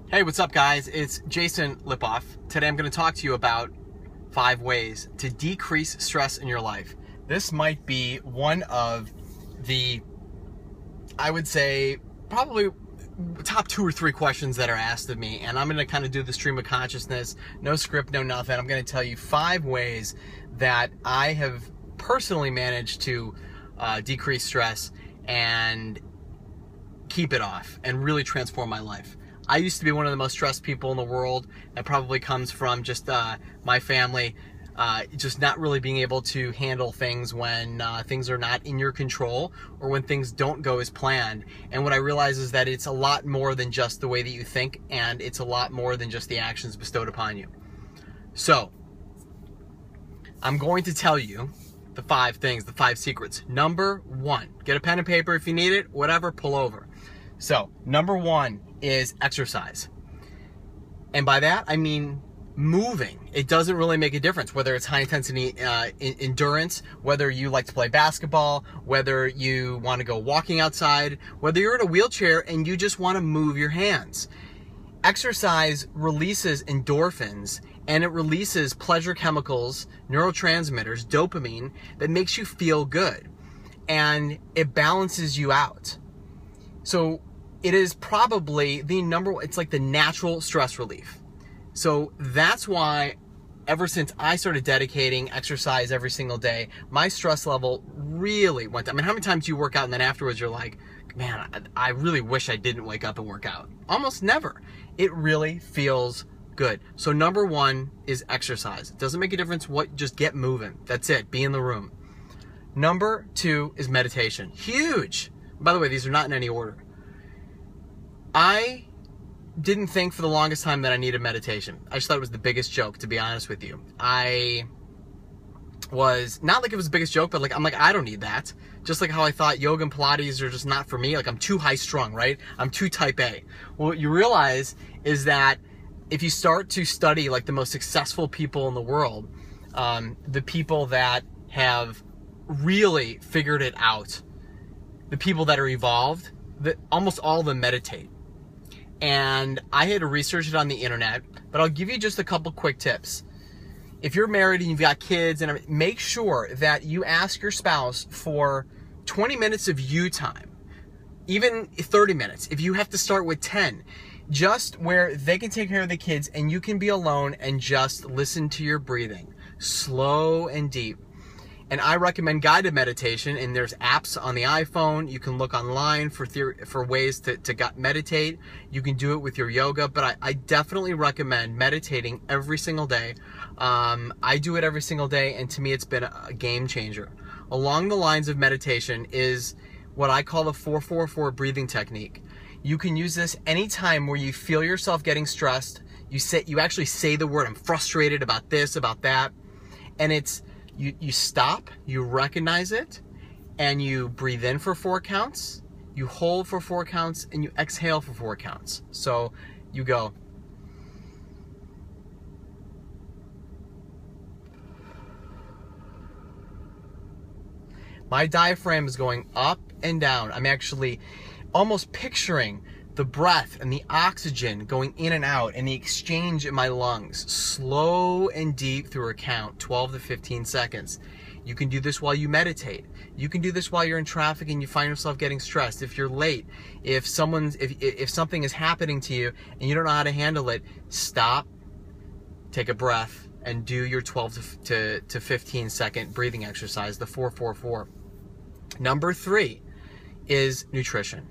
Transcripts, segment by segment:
Hey, what's up, guys? It's Jason Lipoff. Today I'm going to talk to you about 5 ways to decrease stress in your life. This might be one of the, I would say, probably top 2 or 3 questions that are asked of me. And I'm going to kind of do the stream of consciousness, no script, no nothing. I'm going to tell you 5 ways that I have personally managed to decrease stress and keep it off and really transform my life. I used to be one of the most stressed people in the world. That probably comes from just my family, just not really being able to handle things when things are not in your control or when things don't go as planned. And what I realize is that it's a lot more than just the way that you think, and it's a lot more than just the actions bestowed upon you. So, I'm going to tell you the 5 things, the 5 secrets. Number 1, get a pen and paper if you need it, whatever, pull over. So, number 1 is exercise. And by that, I mean moving. It doesn't really make a difference whether it's high intensity endurance, whether you like to play basketball, whether you want to go walking outside, whether you're in a wheelchair and you just want to move your hands. Exercise releases endorphins and it releases pleasure chemicals, neurotransmitters, dopamine, that makes you feel good. And it balances you out. So it is probably the number one, it's like the natural stress relief. So that's why ever since I started dedicating exercise every single day, my stress level really went down. I mean, how many times do you work out and then afterwards you're like, man, I really wish I didn't wake up and work out? Almost never. It really feels good. So number 1 is exercise. It doesn't make a difference what, just get moving. That's it. Be in the room. Number 2 is meditation. Huge. By the way, these are not in any order. I didn't think for the longest time that I needed meditation. I just thought it was the biggest joke, to be honest with you. I was, not like it was the biggest joke, but I'm like, I don't need that. Just like how I thought yoga and Pilates are just not for me. Like, I'm too high strung, right? I'm too type A. Well, what you realize is that if you start to study like the most successful people in the world, the people that have really figured it out, the people that are evolved, that almost all of them meditate. And I had to research it on the internet, but I'll give you just a couple quick tips. If you're married and you've got kids, and make sure that you ask your spouse for 20 minutes of you time, even 30 minutes. If you have to start with 10, just where they can take care of the kids and you can be alone and just listen to your breathing, slow and deep. And I recommend guided meditation, and there's apps on the iPhone. You can look online for ways to meditate. You can do it with your yoga, but I definitely recommend meditating every single day. I do it every single day, and to me it's been a game changer. Along the lines of meditation is what I call the 4-4-4 breathing technique. You can use this anytime where you feel yourself getting stressed. You actually say the word, I'm frustrated about this, about that, and it's You stop, you recognize it, and you breathe in for 4 counts, you hold for 4 counts, and you exhale for 4 counts. So you go. My diaphragm is going up and down. I'm actually almost picturing the breath and the oxygen going in and out and the exchange in my lungs, slow and deep through a count, 12 to 15 seconds. You can do this while you meditate. You can do this while you're in traffic and you find yourself getting stressed. If you're late, if something is happening to you and you don't know how to handle it, stop, take a breath, and do your 12 to 15 second breathing exercise, the 4-4-4. Number 3 is nutrition.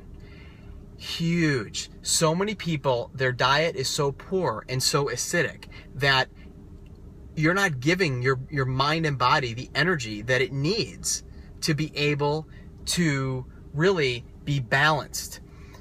Huge. So many people, their diet is so poor and so acidic that you're not giving your mind and body the energy that it needs to be able to really be balanced.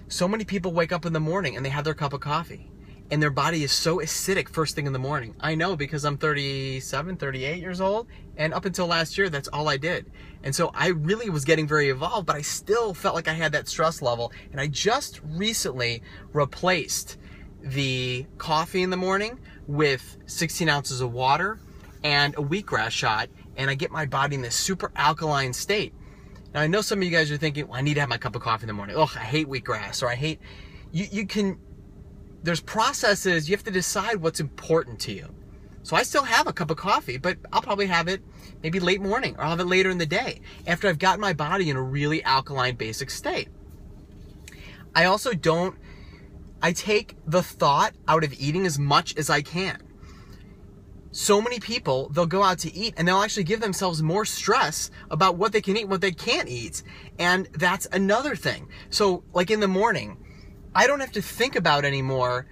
So many people wake up in the morning and they have their cup of coffee and their body is so acidic first thing in the morning. I know, because I'm 37, 38 years old, and up until last year, that's all I did. And so I really was getting very evolved, but I still felt like I had that stress level. And I just recently replaced the coffee in the morning with 16 ounces of water and a wheatgrass shot, and I get my body in this super alkaline state. Now, I know some of you guys are thinking, well, I need to have my cup of coffee in the morning. Oh, I hate wheatgrass, or I hate... You can there's processes. You have to decide what's important to you. So I still have a cup of coffee, but I'll probably have it maybe late morning, or I'll have it later in the day after I've gotten my body in a really alkaline basic state. I also I take the thought out of eating as much as I can. So many people, they'll go out to eat and they'll actually give themselves more stress about what they can eat and what they can't eat. And that's another thing. So like in the morning, I don't have to think about anymore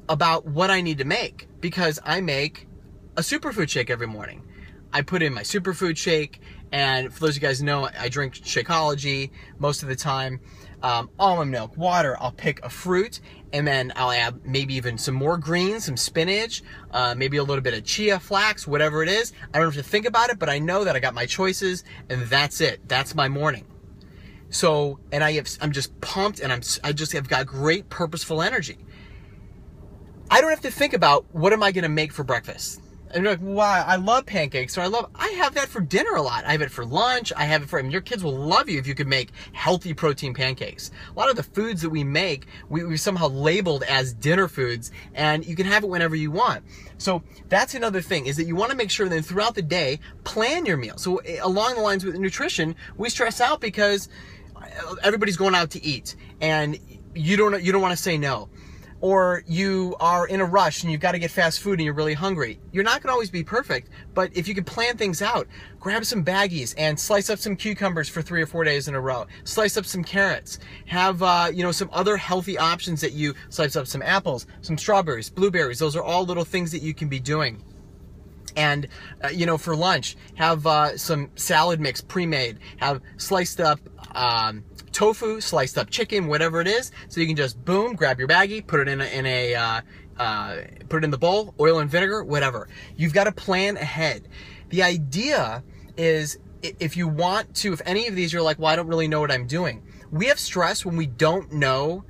about what I need to make, because I make a superfood shake every morning. I put in my superfood shake, and for those of you guys who know, I drink Shakeology most of the time. Almond milk, water, I'll pick a fruit, and then I'll add maybe even some more greens, some spinach, maybe a little bit of chia, flax, whatever it is. I don't have to think about it, but I know that I got my choices, and that's it. That's my morning. So, and I'm just pumped, and I just have got great purposeful energy. I don't have to think about what am I going to make for breakfast. And you're like, wow, I love pancakes, or I have that for dinner a lot. I have it for lunch. I have it for, your kids will love you if you could make healthy protein pancakes. A lot of the foods that we make, we've somehow labeled as dinner foods, and you can have it whenever you want. So that's another thing, is that you want to make sure that throughout the day, plan your meal. So along the lines with nutrition, we stress out because everybody's going out to eat, and you don't want to say no. Or you are in a rush and you've got to get fast food and you're really hungry. You're not going to always be perfect, but if you can plan things out, grab some baggies and slice up some cucumbers for 3 or 4 days in a row. Slice up some carrots. Have some other healthy options that you slice up, some apples, some strawberries, blueberries. Those are all little things that you can be doing. And, for lunch, have some salad mix pre-made. Have sliced up tofu, sliced up chicken, whatever it is. So you can just boom, grab your baggie, put it put it in the bowl, oil and vinegar, whatever. You've got to plan ahead. The idea is, if any of these you're like, well, I don't really know what I'm doing. We have stress when we don't know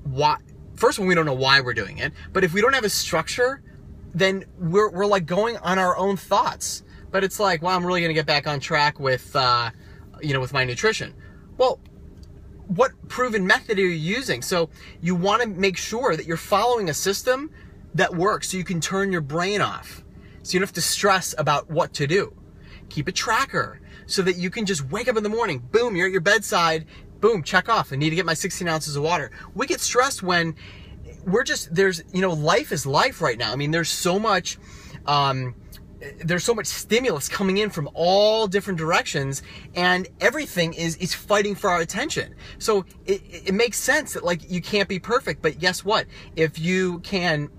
why. First, when we don't know why we're doing it. But if we don't have a structure, then we're like going on our own thoughts. But it's like, well, I'm really going to get back on track with my nutrition. Well, what proven method are you using? So you want to make sure that you're following a system that works, so you can turn your brain off. So you don't have to stress about what to do. Keep a tracker so that you can just wake up in the morning, boom, you're at your bedside, boom, check off. I need to get my 16 ounces of water. We get stressed when life is life right now. I mean, there's so much stimulus coming in from all different directions, and everything is fighting for our attention. So it makes sense that you can't be perfect, but guess what? If you can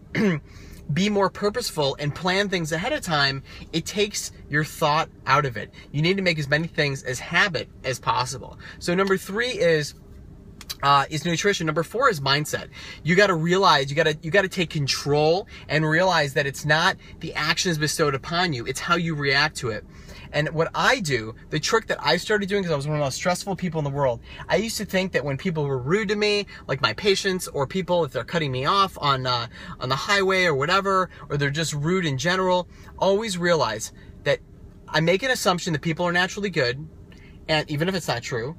be more purposeful and plan things ahead of time, it takes your thought out of it. You need to make as many things as habit as possible. So number 3 is nutrition. Number 4 is mindset. You got to realize, you got to take control and realize that it's not the actions bestowed upon you, it's how you react to it. And what I do, the trick that I started doing, because I was one of the most stressful people in the world, I used to think that when people were rude to me, like my patients, or people, if they're cutting me off on the highway or whatever, or they're just rude in general, always realize that I make an assumption that people are naturally good, and even if it's not true,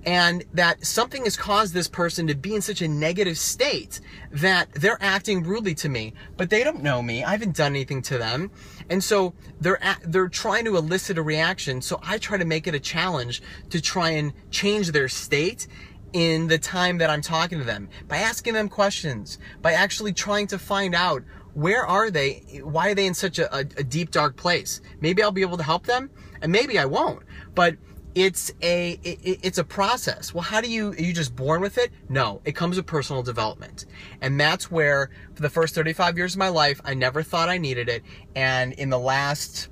and that something has caused this person to be in such a negative state that they're acting rudely to me, but they don't know me. I haven't done anything to them. And so they're trying to elicit a reaction. So I try to make it a challenge to try and change their state in the time that I'm talking to them, by asking them questions, by actually trying to find out, where are they? Why are they in such a deep, dark place? Maybe I'll be able to help them, and maybe I won't. But it's a process. Well, are you just born with it? No, it comes with personal development. And that's where, for the first 35 years of my life, I never thought I needed it. And in the last,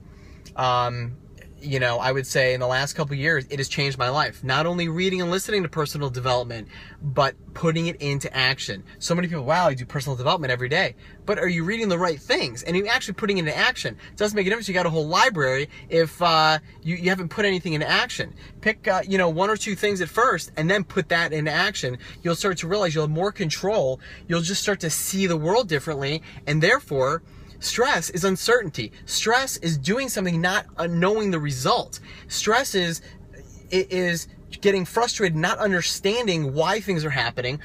I would say in the last couple of years, it has changed my life. Not only reading and listening to personal development, but putting it into action. So many people, wow, I do personal development every day. But are you reading the right things? And are you actually putting it into action? It doesn't make a difference. You got a whole library if you haven't put anything into action. Pick 1 or 2 things at first, and then put that into action. You'll start to realize you'll have more control. You'll just start to see the world differently, and therefore, stress is uncertainty. Stress is doing something, not knowing the result. Stress is getting frustrated, not understanding why things are happening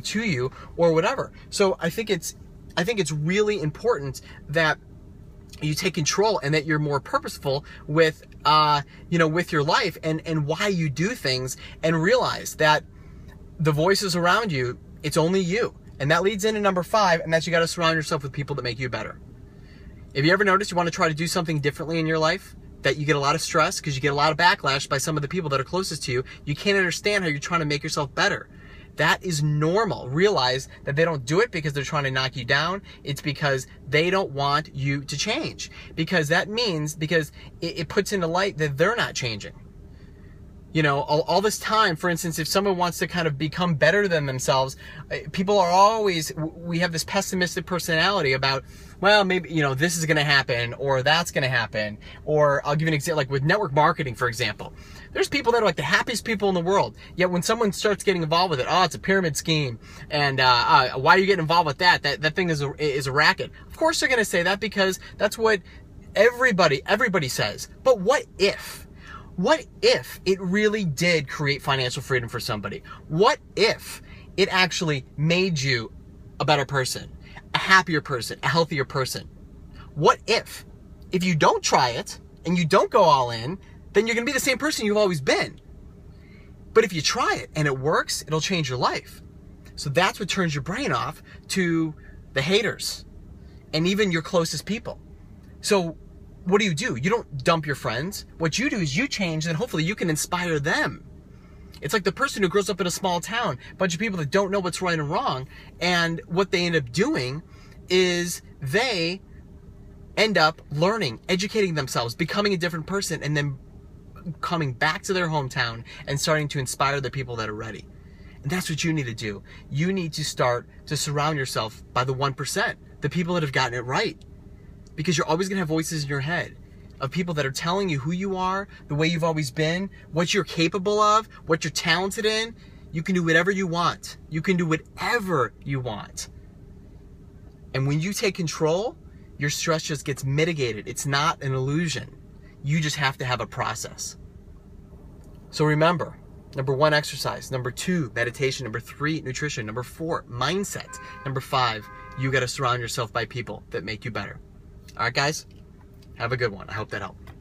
to you or whatever. So I think it's really important that you take control and that you're more purposeful with, with your life and why you do things, and realize that the voices around you, it's only you. And that leads into number 5, and that's you got to surround yourself with people that make you better. If you ever notice you want to try to do something differently in your life, that you get a lot of stress because you get a lot of backlash by some of the people that are closest to you, you can't understand how you're trying to make yourself better. That is normal. Realize that they don't do it because they're trying to knock you down. It's because they don't want you to change. Because it puts into light that they're not changing. You know, all this time, for instance, if someone wants to kind of become better than themselves, people are always, we have this pessimistic personality about, well, maybe, this is going to happen, or that's going to happen. Or I'll give you an example, like with network marketing, for example. There's people that are like the happiest people in the world. Yet when someone starts getting involved with it, oh, it's a pyramid scheme. And why are you getting involved with that? That thing is a racket. Of course they're going to say that because that's what everybody says. But what if it really did create financial freedom for somebody? What if it actually made you a better person, a happier person, a healthier person? What if you don't try it and you don't go all in, then you're going to be the same person you've always been. But if you try it and it works, it'll change your life. So that's what turns your brain off to the haters and even your closest people. So what do? You don't dump your friends. What you do is you change, and hopefully you can inspire them. It's like the person who grows up in a small town, a bunch of people that don't know what's right and wrong, and what they end up doing is they end up learning, educating themselves, becoming a different person, and then coming back to their hometown and starting to inspire the people that are ready. And that's what you need to do. You need to start to surround yourself by the 1%, the people that have gotten it right. Because you're always going to have voices in your head of people that are telling you who you are, the way you've always been, what you're capable of, what you're talented in. You can do whatever you want. You can do whatever you want. And when you take control, your stress just gets mitigated. It's not an illusion. You just have to have a process. So remember, number 1, exercise. Number 2, meditation. Number 3, nutrition. Number 4, mindset. Number 5, you got to surround yourself by people that make you better. All right, guys, have a good one. I hope that helped.